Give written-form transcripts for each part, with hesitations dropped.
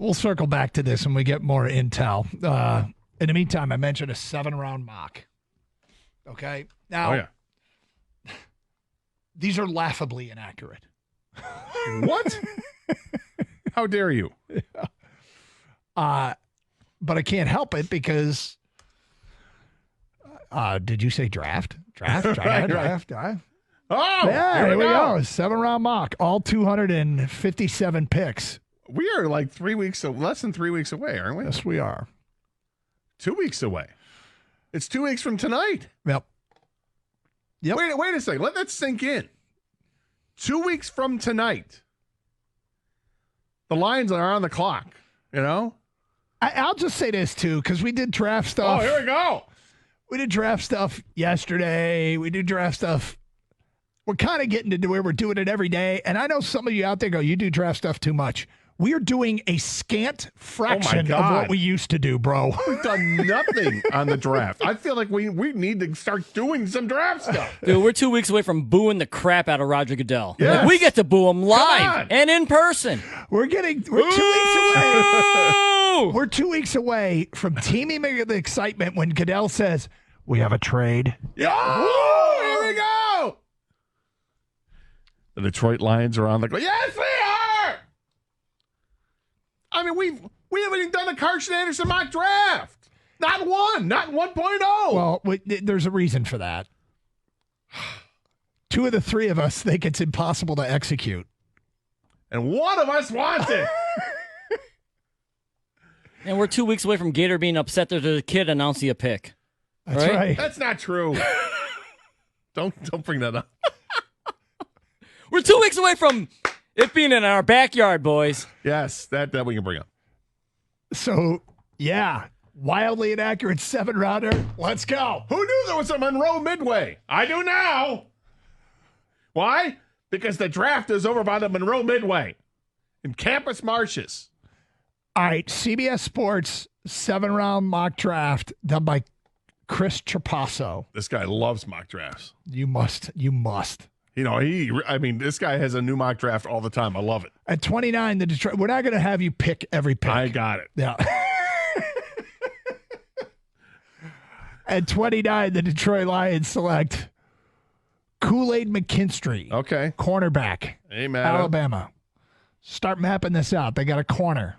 We'll circle back to this when we get more intel. In the meantime, I mentioned a 7-round mock. Okay? Now, these are laughably inaccurate. What? How dare you? But I can't help it because did you say draft? Draft? Oh, yeah, here we go. 7-round mock. All 257 picks. We are like less than 3 weeks away, aren't we? Yes, we are. 2 weeks away. It's 2 weeks from tonight. Yep. Wait a second. Let that sink in. 2 weeks from tonight. The Lions are on the clock, you know? I'll just say this, too, because we did draft stuff. Oh, here we go. We did draft stuff yesterday. We did draft stuff. We're kind of getting to where we're doing it every day. And I know some of you out there go, you do draft stuff too much. We are doing a scant fraction of what we used to do, bro. We've done nothing on the draft. I feel like we need to start doing some draft stuff. Dude, we're 2 weeks away from booing the crap out of Roger Goodell. Yes. Like, we get to boo him live and in person. We're 2 weeks away. We're 2 weeks away from teaming with the excitement when Goodell says, we have a trade. Oh, here we go. The Detroit Lions are on the go. Yes, we are. I mean, we haven't even done a Carson Anderson mock draft. Not 1.0. Well, there's a reason for that. 2 of the 3 of us think it's impossible to execute. And one of us wants it. And we're 2 weeks away from Gator being upset that the kid announcing a pick. That's right. That's not true. Don't bring that up. We're 2 weeks away from it being in our backyard, boys. Yes, that we can bring up. So, yeah, wildly inaccurate 7-rounder. Let's go. Who knew there was a Monroe Midway? I do now. Why? Because the draft is over by the Monroe Midway in Campus Martius. All right, CBS Sports 7-round mock draft done by Chris Trapasso. This guy loves mock drafts. You must. You know, this guy has a new mock draft all the time. I love it. At 29, the Detroit, we're not going to have you pick every pick. I got it. Yeah. At 29, the Detroit Lions select Kool-Aid McKinstry. Okay. Cornerback. Hey, man. Alabama. Start mapping this out. They got a corner.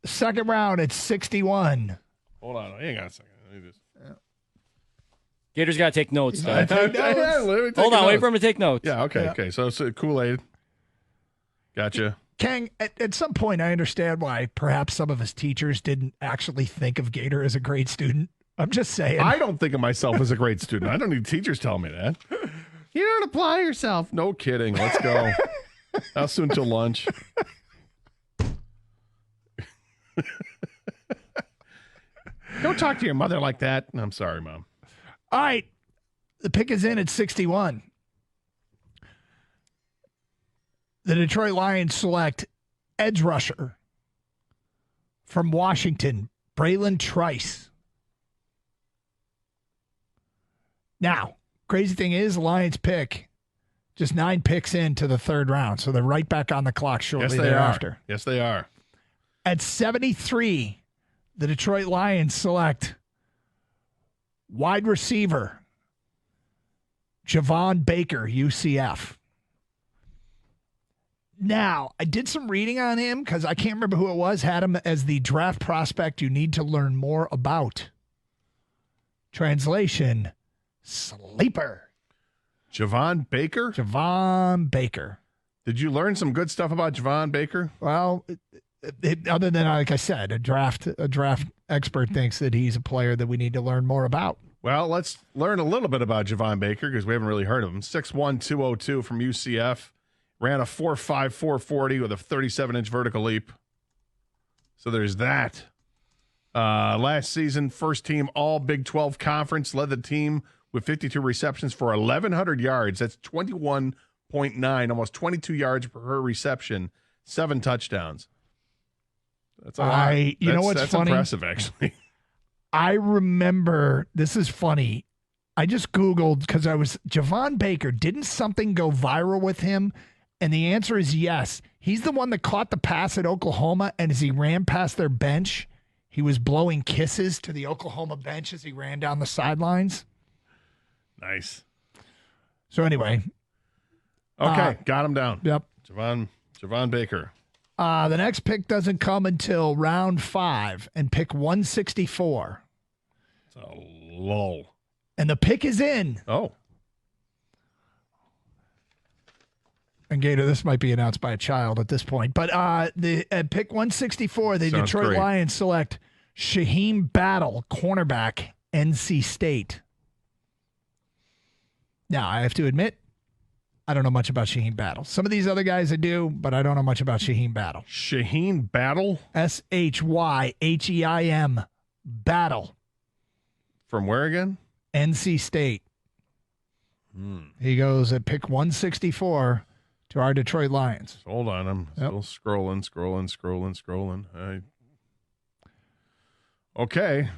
Second round at 61. Hold on. Hang on a second. Let me just... Gators got to take notes, though. Hold on. Wait for him to take notes. Yeah, okay, okay. So it's Kool-Aid. Gotcha. Kang, at some point, I understand why perhaps some of his teachers didn't actually think of Gator as a great student. I'm just saying. I don't think of myself as a great student. I don't need teachers telling me that. You don't apply yourself. No kidding. Let's go. How soon till lunch? Don't talk to your mother like that. I'm sorry, Mom. All right. The pick is in at 61. The Detroit Lions select edge rusher from Washington, Braylon Trice. Now, crazy thing is, the Lions pick just 9 picks into the third round, so they're right back on the clock shortly thereafter. Yes, they are. At 73, the Detroit Lions select wide receiver Javon Baker, UCF. Now, I did some reading on him because I can't remember who it was, had him as the draft prospect you need to learn more about. Translation, sleeper. Javon Baker? Javon Baker. Did you learn some good stuff about Javon Baker? Well, other than, like I said, a draft expert thinks that he's a player that we need to learn more about. Well, let's learn a little bit about Javon Baker because we haven't really heard of him. 6'1", 202 from UCF. Ran a 4.5, 4.40 with a 37-inch vertical leap. So there's that. Last season, first team all Big 12 conference, led the team with 52 receptions for 1,100 yards. That's 21.9, almost 22 yards per reception, 7 touchdowns. That's a lot. You know what's that's funny? Impressive, actually. I remember, this is funny. I just Googled because Javon Baker, didn't something go viral with him? And the answer is yes. He's the one that caught the pass at Oklahoma, and as he ran past their bench, he was blowing kisses to the Oklahoma bench as he ran down the sidelines. Nice. So anyway. Okay, got him down. Yep. Javon Baker. The next pick doesn't come until round 5 and pick 164. It's a lull. And the pick is in. Oh. And Gator, this might be announced by a child at this point. But at pick 164, the Sounds Detroit great. Lions select Shaheem Battle, cornerback, NC State. Now, I have to admit, I don't know much about Shaheem Battle. Some of these other guys I do, but I don't know much about Shaheem Battle. Shaheen Battle? Shyheim Battle. From where again? NC State. He goes at pick 164 to our Detroit Lions. Hold on. I'm still scrolling. Okay.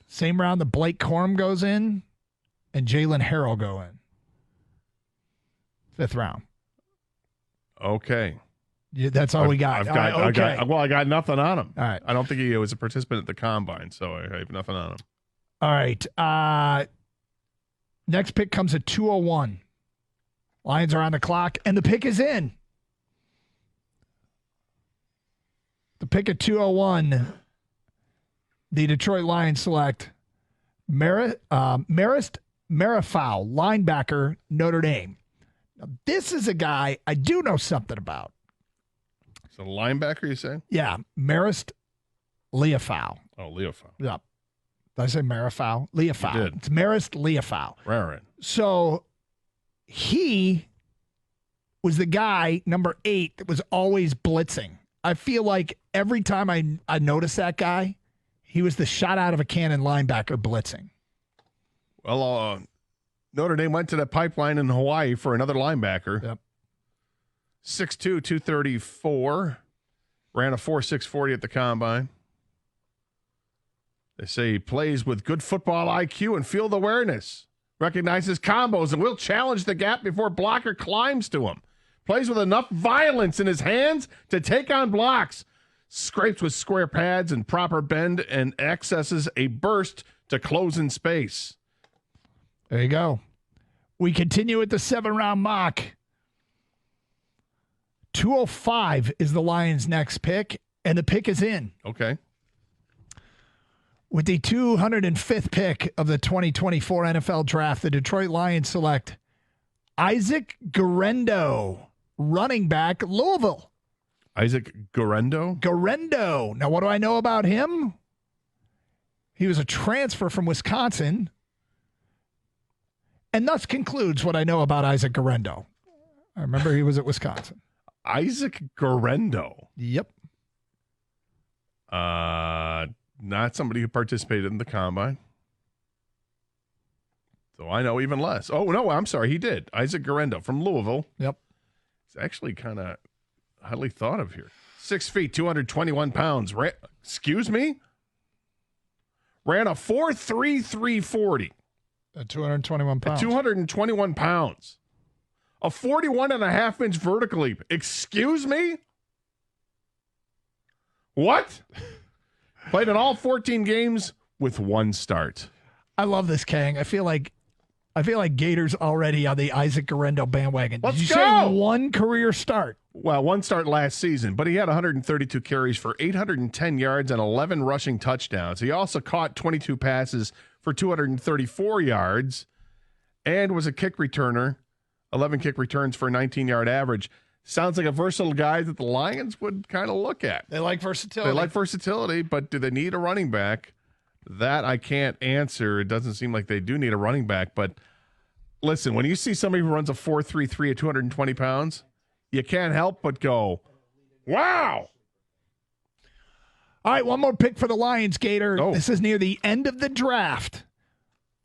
Same round that Blake Corum goes in and Jalen Harrell go in. 5th round. Okay. Yeah, that's all we got. I got nothing on him. All right. I don't think he was a participant at the combine, so I have nothing on him. All right. Next pick comes at 201. Lions are on the clock, and the pick is in. The pick at 201, the Detroit Lions select Marist Marifau, linebacker, Notre Dame. Now, this is a guy I do know something about. It's a linebacker, you say? Yeah, Marist Liufau. Oh, Leofau. Yeah. Did I say Marifau? Liufau. You did. It's Marist Liufau. Right. So he was the guy, number 8, that was always blitzing. I feel like every time I noticed that guy, he was the shot out of a cannon linebacker blitzing. Well, Notre Dame went to the pipeline in Hawaii for another linebacker. Yep. 6'2", 234. Ran a 4.640 at the combine. They say he plays with good football IQ and field awareness. Recognizes combos and will challenge the gap before blocker climbs to him. Plays with enough violence in his hands to take on blocks. Scrapes with square pads and proper bend and accesses a burst to close in space. There you go. We continue with the 7-round mock. 205 is the Lions' next pick, and the pick is in. Okay. With the 205th pick of the 2024 NFL Draft, the Detroit Lions select Isaac Guerendo, running back, Louisville. Isaac Guerendo? Guerendo. Now, what do I know about him? He was a transfer from Wisconsin, and thus concludes what I know about Isaac Guerendo. I remember he was at Wisconsin. Isaac Guerendo. Yep. Not somebody who participated in the combine. So I know even less. Oh, no, I'm sorry. He did. Isaac Guerendo from Louisville. Yep. It's actually kind of highly thought of here. 6 feet, 221 pounds. Excuse me? Ran a 4.3340. At 221 pounds. 221 pounds. A 41.5-inch vertical leap. Excuse me? What? Played in all 14 games with 1 start. I love this, Kang. I feel like Gator's already on the Isaac Guerendo bandwagon. Let's Did you go! say 1 career start? Well, 1 start last season, but he had 132 carries for 810 yards and 11 rushing touchdowns. He also caught 22 passes for 234 yards and was a kick returner, 11 kick returns for a 19-yard average. Sounds like a versatile guy that the Lions would kind of look at. They like versatility. They like versatility, but do they need a running back? That I can't answer. It doesn't seem like they do need a running back. But listen, when you see somebody who runs a 4.33 at 220 pounds, you can't help but go, wow. All right, one more pick for the Lions, Gator. Oh. This is near the end of the draft.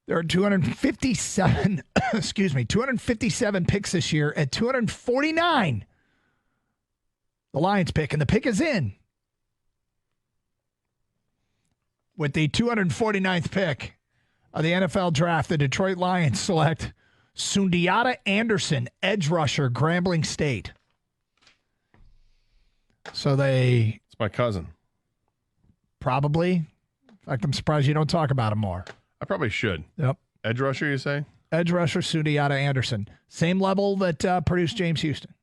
There are 257, 257 picks this year. At 249, the Lions pick, and the pick is in. With the 249th pick of the NFL Draft, the Detroit Lions select Sundiata Anderson, edge rusher, Grambling State. So they It's my cousin. probably. In fact, I'm surprised you don't talk about him more. I probably should. Yep. Edge rusher, you say? Edge rusher Sudiata Anderson. Same level that produced James Houston.